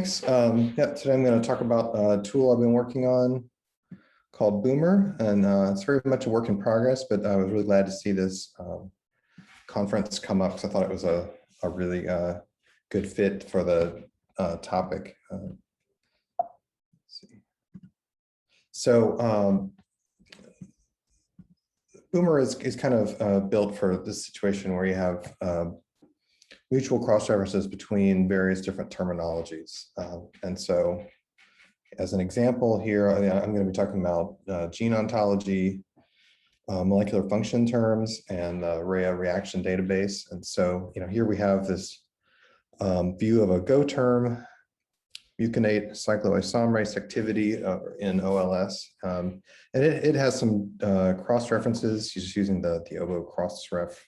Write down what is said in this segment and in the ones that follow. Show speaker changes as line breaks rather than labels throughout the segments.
Yeah, today I'm going to talk about a tool I've been working on called Boomer, and it's very much a work in progress, but I was really glad to see this conference come up because I thought it was a really good fit for the topic. Let's see. So Boomer is kind of built for this situation where you have mutual cross-references between various different terminologies. And so as an example here, I'm going to be talking about gene ontology, molecular function terms, and the Rhea reaction database. And so, here we have this view of a Go term, mucinate cycloisomerase activity in OLS. And it has some cross-references, just using the OVO cross-ref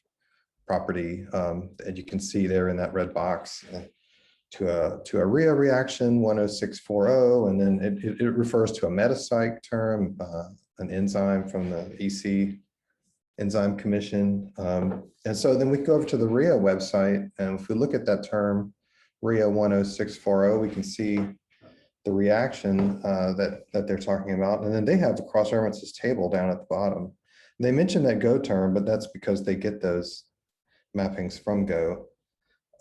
property that you can see there in that red box to a Rhea reaction 10640, and then it refers to a metapsych term, an enzyme from the EC Enzyme Commission. And so then we go over to the Rhea website, and if we look at that term, Rhea 10640, we can see the reaction that they're talking about, and then they have the cross-references table down at the bottom. They mention that Go term, but that's because they get those mappings from Go.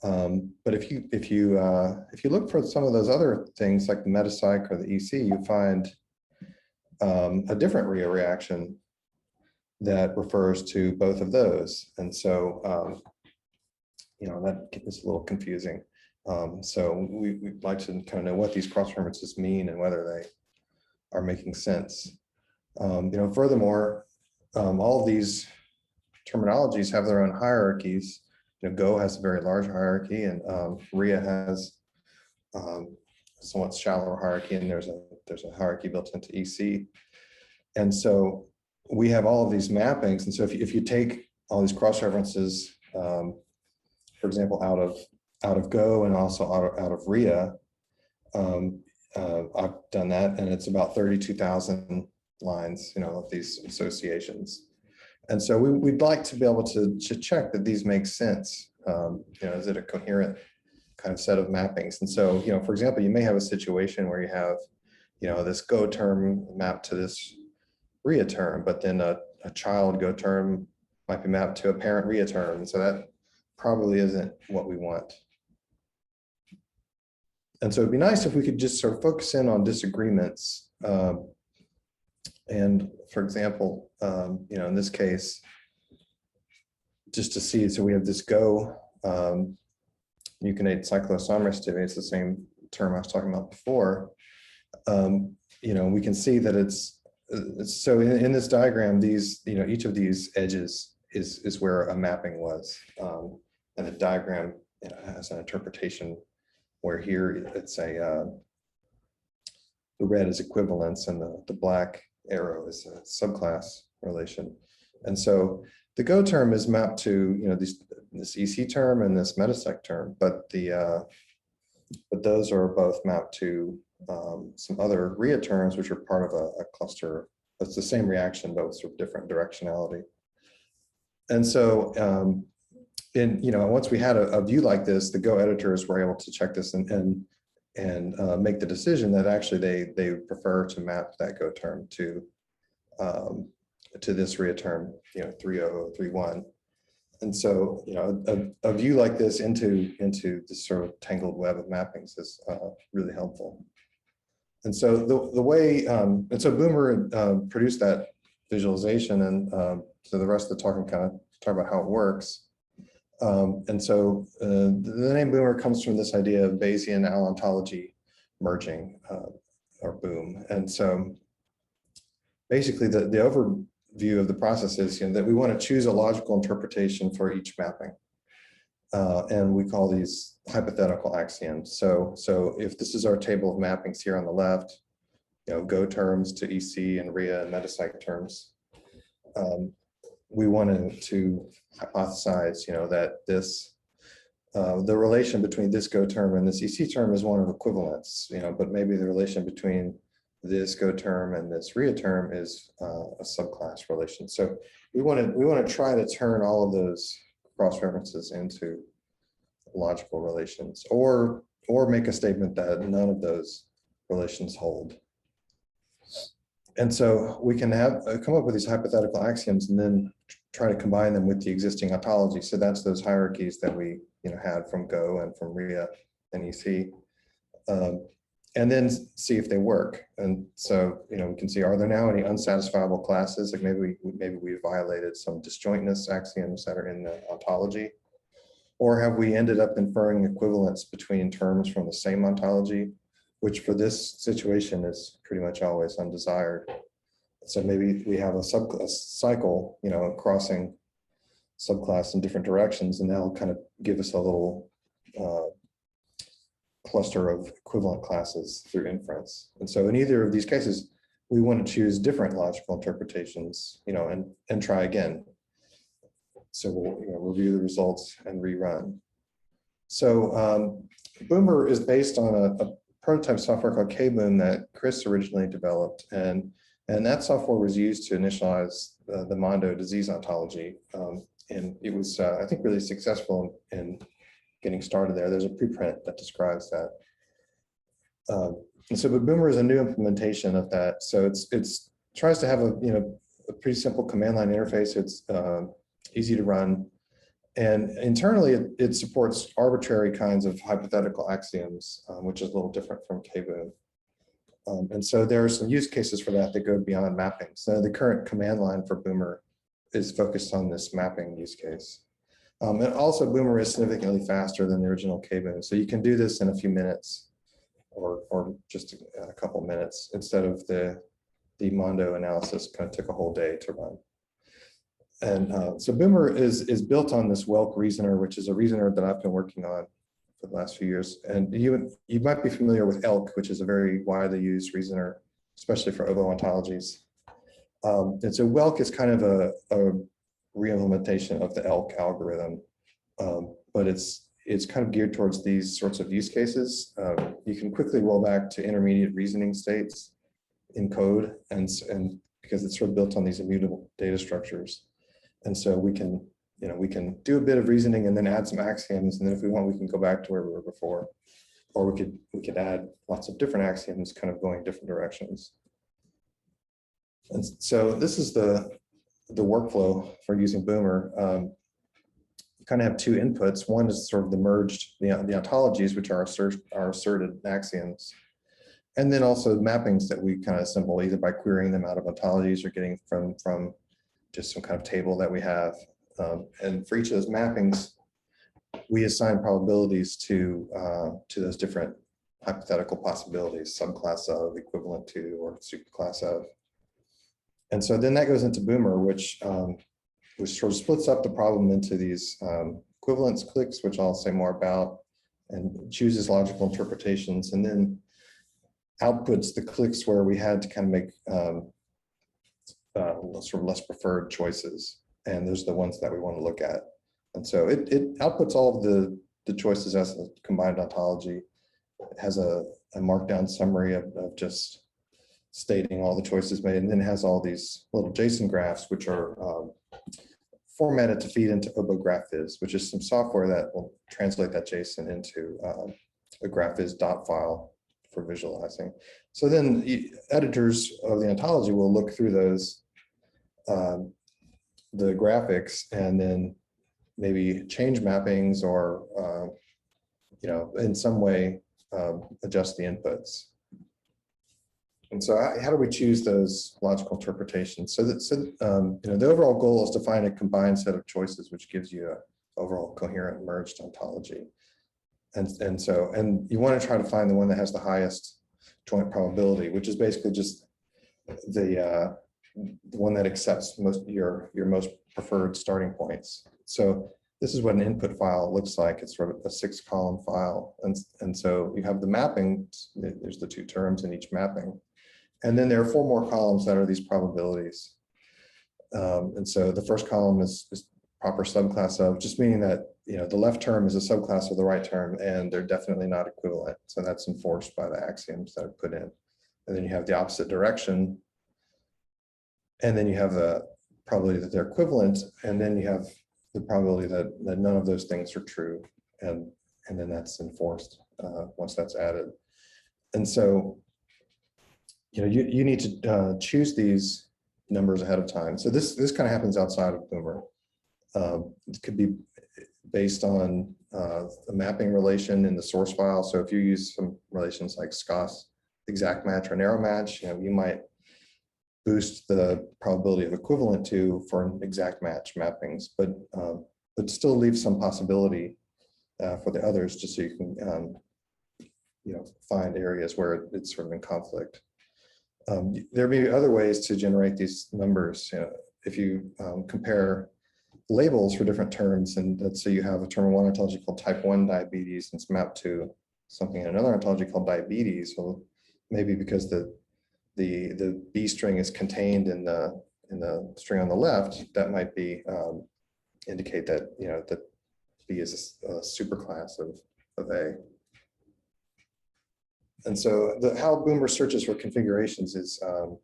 But if you look for some of those other things like the metapsych or the EC, you find a different Rhea reaction that refers to both of those. And so, that is a little confusing. So we'd like to kind of know what these cross-references mean and whether they are making sense. Furthermore, all of these terminologies have their own hierarchies. Go has a very large hierarchy, and Rhea has a somewhat shallower hierarchy, and there's a hierarchy built into EC. And so we have all of these mappings, and so if you take all these cross-references, for example, out of Go and also out of Rhea, I've done that, and it's about 32,000 lines, of these associations. And so we'd like to be able to check that these make sense. Is it a coherent kind of set of mappings? And so, for example, you may have a situation where you have, this Go term mapped to this Rhea term, but then a child Go term might be mapped to a parent Rhea term. And so that probably isn't what we want. And so it'd be nice if we could just sort of focus in on disagreements. And for example, in this case, just to see, so we have this Go mucinate cycloisomerase activity. It's the same term I was talking about before. We can see that it's so in this diagram, these, each of these edges is where a mapping was. And the diagram has an interpretation where here it's the red is equivalence and the black arrow is a subclass relation. And so the Go term is mapped to this EC term and this metapsych term, but but those are both mapped to some other Rhea terms, which are part of a cluster. It's the same reaction, but with sort of different directionality. And so once we had a view like this, the Go editors were able to check this and make the decision that actually they prefer to map that Go term to this Rhea term, 30031. And so, a view like this into this sort of tangled web of mappings is really helpful. And so the way, and so Boomer produced that visualization, and so the rest of the talk can kind of talk about how it works. And so the name Boomer comes from this idea of Bayesian OWL ontology merging, or BOOM. And so basically the overview of the process is that we want to choose a logical interpretation for each mapping. And we call these hypothetical axioms. So if this is our table of mappings here on the left, Go terms to EC and Rhea and metapsych terms, we wanted to hypothesize, that the relation between this Go term and this EC term is one of equivalence, but maybe the relation between this Go term and this Rhea term is a subclass relation. So we want to try to turn all of those cross references into logical relations, or or make a statement that none of those relations hold. And so we can have come up with these hypothetical axioms and then try to combine them with the existing ontology. So that's those hierarchies that we had from Go and from Rhea and EC, and then see if they work. And so we can see, are there now any unsatisfiable classes? Like maybe we violated some disjointness axioms that are in the ontology, or have we ended up inferring equivalence between terms from the same ontology, which for this situation is pretty much always undesired. So maybe we have a subclass cycle, crossing subclass in different directions, and that'll kind of give us a little cluster of equivalent classes through inference. And so in either of these cases, we want to choose different logical interpretations, and try again. So we'll review the results and rerun. So Boomer is based on a prototype software called KBoom that Chris originally developed, and that software was used to initialize the Mondo disease ontology, and it was I think really successful in getting started there. There's a preprint that describes that, and so but Boomer is a new implementation of that. So it's tries to have a pretty simple command line interface. It's easy to run. And internally, it supports arbitrary kinds of hypothetical axioms, which is a little different from KBoom. And so there are some use cases for that go beyond mapping. So the current command line for Boomer is focused on this mapping use case. And also Boomer is significantly faster than the original KBoom. So you can do this in a few minutes or just a couple minutes instead of the Mondo analysis kind of took a whole day to run. And so Boomer is built on this Welk reasoner, which is a reasoner that I've been working on for the last few years. And you might be familiar with ELK, which is a very widely used reasoner, especially for OVO ontologies. And so Welk is kind of a re-implementation of the ELK algorithm, but it's kind of geared towards these sorts of use cases. You can quickly roll back to intermediate reasoning states in code, and because it's sort of built on these immutable data structures. And so we can do a bit of reasoning and then add some axioms, and then if we want, we can go back to where we were before, or we could add lots of different axioms, kind of going different directions. And so this is the workflow for using Boomer. You kind of have two inputs. One is sort of the merged the ontologies, which are asserted axioms, and then also mappings that we kind of assemble either by querying them out of ontologies or getting from just some kind of table that we have. And for each of those mappings, we assign probabilities to those different hypothetical possibilities, subclass of, equivalent to, or superclass of. And so then that goes into Boomer, which sort of splits up the problem into these equivalence cliques, which I'll say more about, and chooses logical interpretations, and then outputs the cliques where we had to kind of make sort of less preferred choices. And those are the ones that we want to look at. And so it outputs all of the choices as a combined ontology. It has a markdown summary of just stating all the choices made, and then has all these little JSON graphs, which are formatted to feed into OBOGraphviz, which is some software that will translate that JSON into a graphviz dot file for visualizing. So then editors of the ontology will look through those, the graphics, and then maybe change mappings or, in some way adjust the inputs. And so how do we choose those logical interpretations? So the overall goal is to find a combined set of choices, which gives you an overall coherent merged ontology. And you want to try to find the one that has the highest joint probability, which is basically just the one that accepts your most preferred starting points. So this is what an input file looks like. It's sort of a 6-column file. And so you have the mapping, there's the two terms in each mapping. And then there are 4 more columns that are these probabilities. And so the first column is proper subclass of, just meaning that the left term is a subclass of the right term, and they're definitely not equivalent. So that's enforced by the axioms that are put in. And then you have the opposite direction. And then you have the probability that they're equivalent, and then you have the probability that none of those things are true, and then that's enforced. once that's added. And so, you need to choose these numbers ahead of time. So this kind of happens outside of Boomer. It could be based on a mapping relation in the source file. So if you use some relations like SCOS, exact match or narrow match, you might boost the probability of equivalent to for an exact match mappings, but still leave some possibility for the others, just so you can find areas where it's sort of in conflict. There may be other ways to generate these numbers. If you compare labels for different terms, and let's say you have a term in one ontology called type 1 diabetes, and it's mapped to something in another ontology called diabetes. Well, maybe because the B string is contained in the string on the left, that might be indicate that that B is a superclass of A. And so how Boomer searches for configurations is kind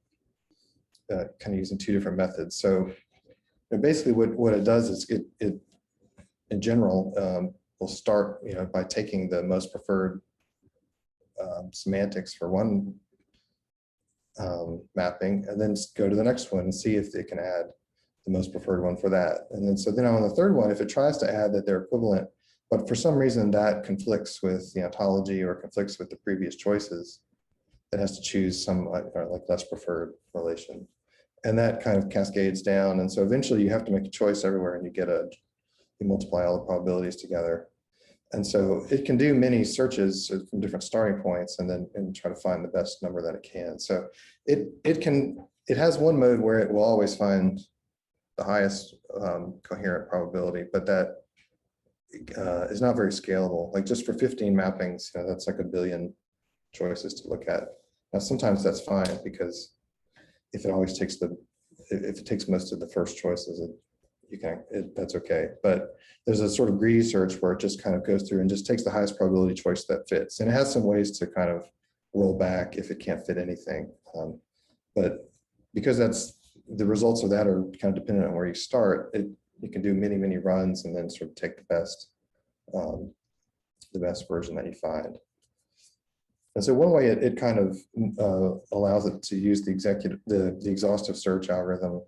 of using two different methods. So basically what it does is it in general will start by taking the most preferred semantics for one mapping, and then go to the next one and see if they can add the most preferred one for that. And then on the third one, if it tries to add that they're equivalent, but for some reason that conflicts with the ontology or conflicts with the previous choices, it has to choose some like less preferred relation. And that kind of cascades down. And so eventually you have to make a choice everywhere, and you multiply all the probabilities together. And so it can do many searches from different starting points and try to find the best number that it can. So it has one mode where it will always find the highest coherent probability, but that is not very scalable. Like just for 15 mappings, that's like 1 billion choices to look at. Now sometimes that's fine, because if it takes most of the first choices, that's okay. But there's a sort of greedy search where it just kind of goes through and just takes the highest probability choice that fits. And it has some ways to kind of roll back if it can't fit anything. But because the results of that are kind of dependent on where you start, you can do many, many runs and then sort of take the best version that you find. And so one way it kind of allows it to use the exhaustive search algorithm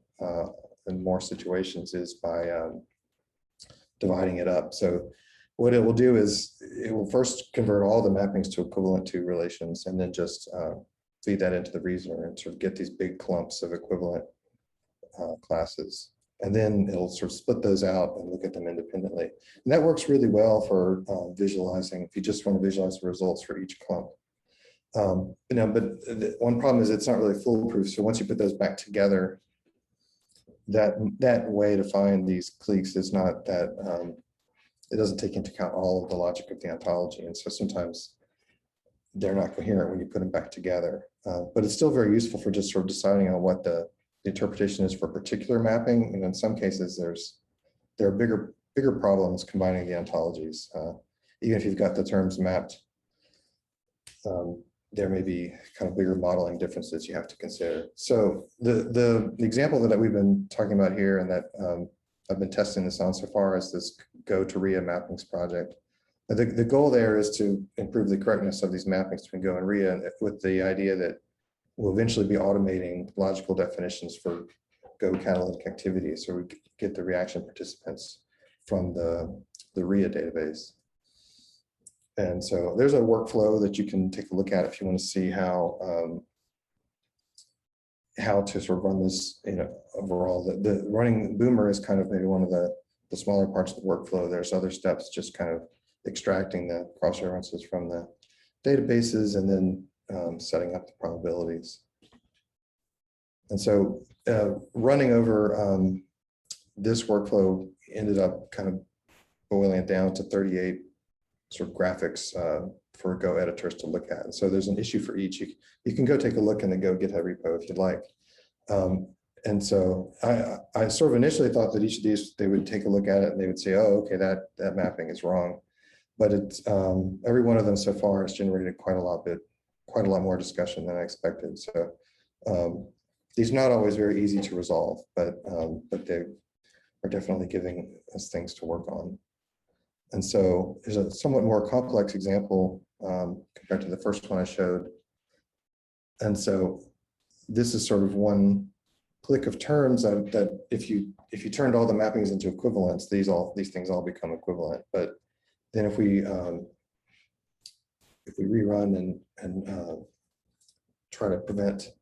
in more situations is by dividing it up. So what it will do is it will first convert all the mappings to equivalent to relations, and then just feed that into the reasoner and sort of get these big clumps of equivalent classes. And then it'll sort of split those out and look at them independently. And that works really well for visualizing, if you just want to visualize the results for each clump. But one problem is it's not really foolproof. So once you put those back together, that way to find these cliques is not that, it doesn't take into account all of the logic of the ontology. And so sometimes they're not coherent when you put them back together. But it's still very useful for just sort of deciding on what the interpretation is for a particular mapping. And in some cases, there are bigger problems combining the ontologies. Even if you've got the terms mapped, there may be kind of bigger modeling differences you have to consider. So the example that we've been talking about here, and that I've been testing this on so far, is this GO-Rhea mappings project. The goal there is to improve the correctness of these mappings between Go and Rhea, with the idea that we'll eventually be automating logical definitions for Go catalytic activity, so we get the reaction participants from the Rhea database. And so there's a workflow that you can take a look at if you want to see how to sort of run this, overall. The running Boomer is kind of maybe one of the smaller parts of the workflow. There's other steps, just kind of extracting the cross references from the databases and then setting up the probabilities. And so running over this workflow ended up kind of boiling it down to 38 sort of graphics for Go editors to look at. And so there's an issue for each. You can go take a look in the Go GitHub repo if you'd like. And so I sort of initially thought that each of these, they would take a look at it and they would say, oh, okay, that mapping is wrong. But it's every one of them so far has generated quite a lot more discussion than I expected. So these are not always very easy to resolve, but they are definitely giving us things to work on. And so there's a somewhat more complex example compared to the first one I showed. And so this is sort of one clique of terms that if you turned all the mappings into equivalents, these things all become equivalent. But then if we rerun and try to prevent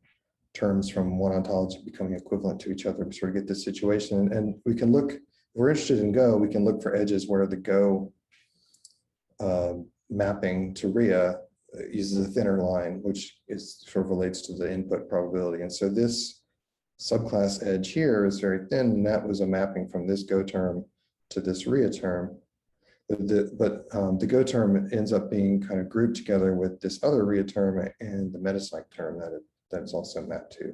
terms from one ontology becoming equivalent to each other, we sort of get this situation. And we can look, if we're interested in Go, we can look for edges where the Go mapping to Rhea uses a thinner line, which is sort of relates to the input probability. And so this subclass edge here is very thin, and that was a mapping from this Go term to this Rhea term. But the Go term ends up being kind of grouped together with this other Rhea term and the metapsych term that is also mapped to.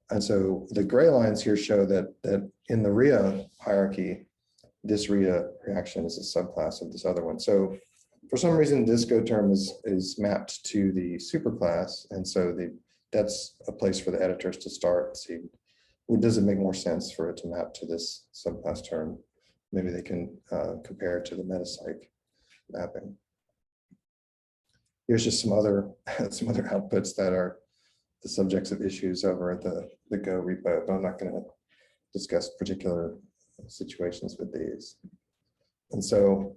And so the gray lines here show that in the Rhea hierarchy, this Rhea reaction is a subclass of this other one. So for some reason, this Go term is mapped to the superclass, and so that's a place for the editors to start. See, does it make more sense for it to map to this subclass term? Maybe they can compare it to the metapsych mapping. Here's just some other outputs that are the subjects of issues over at the Go repo, but I'm not going to discuss particular situations with these. And so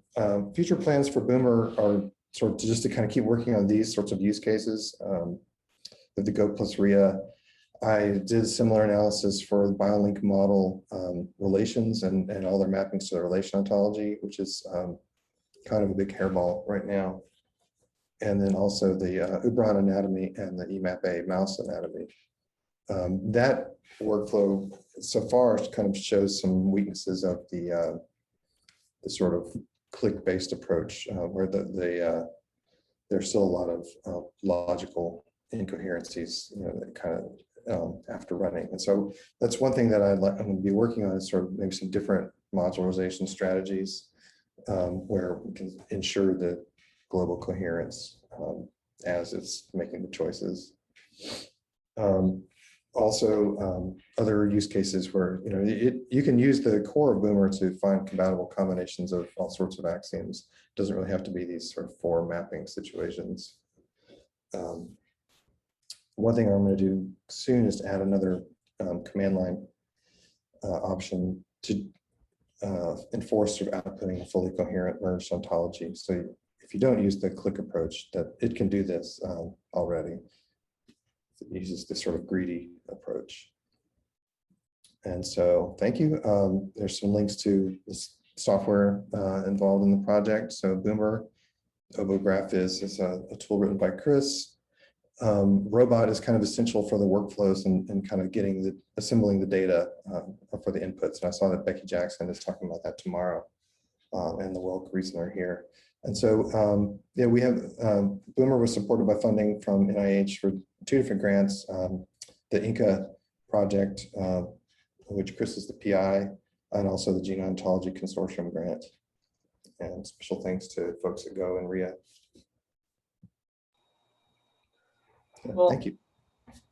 future plans for Boomer are sort of just to kind of keep working on these sorts of use cases with the Go plus Rhea. I did similar analysis for the BioLink model relations and all their mappings to the relation ontology, which is kind of a big hairball right now. And then also the Ubran anatomy and the EMAP-A mouse anatomy. That workflow so far kind of shows some weaknesses of the sort of clique-based approach, where there's still a lot of logical incoherencies, that kind of after running. And so that's one thing that I'm going to be working on, is sort of maybe some different modularization strategies where we can ensure the global coherence as it's making the choices. Also, other use cases where you can use the core of Boomer to find compatible combinations of all sorts of axioms. It doesn't really have to be these sort of four mapping situations. One thing I'm going to do soon is to add another command line option to enforce sort of outputting a fully coherent merged ontology. So if you don't use the clique approach, that it can do this already. It uses this sort of greedy approach. And so thank you. There's some links to this software involved in the project. So Boomer, OboGraph is a tool written by Chris. Robot is kind of essential for the workflows and kind of assembling the data for the inputs. And I saw that Becky Jackson is talking about that tomorrow, and the Wilk Reasoner here. And so, yeah, we have, Boomer was supported by funding from NIH for 2 different grants, the Inca project, which Chris is the PI, and also the Gene Ontology Consortium grant. And special thanks to folks at Go and Rhea.
Well,
thank you.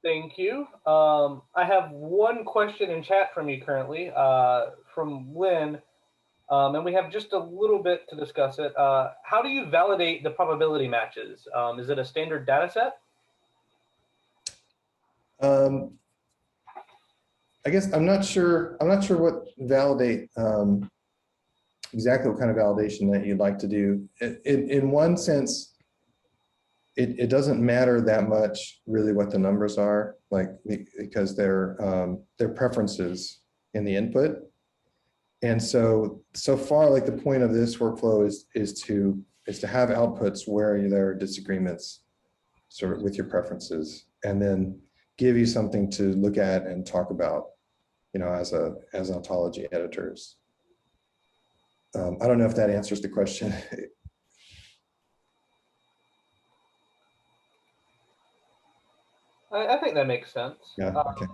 Thank you. I have one question in chat from you currently, from Lynn. And we have just a little bit to discuss it. How do you validate the probability matches? Is it a standard data set?
I guess I'm not sure what validate, exactly what kind of validation that you'd like to do. In one sense, it doesn't matter that much really what the numbers are, because they're preferences in the input. And so far, the point of this workflow is to have outputs where there are disagreements sort of with your preferences, and then give you something to look at and talk about, as ontology editors. I don't know if that answers the question.
I think that makes sense.
Yeah, okay.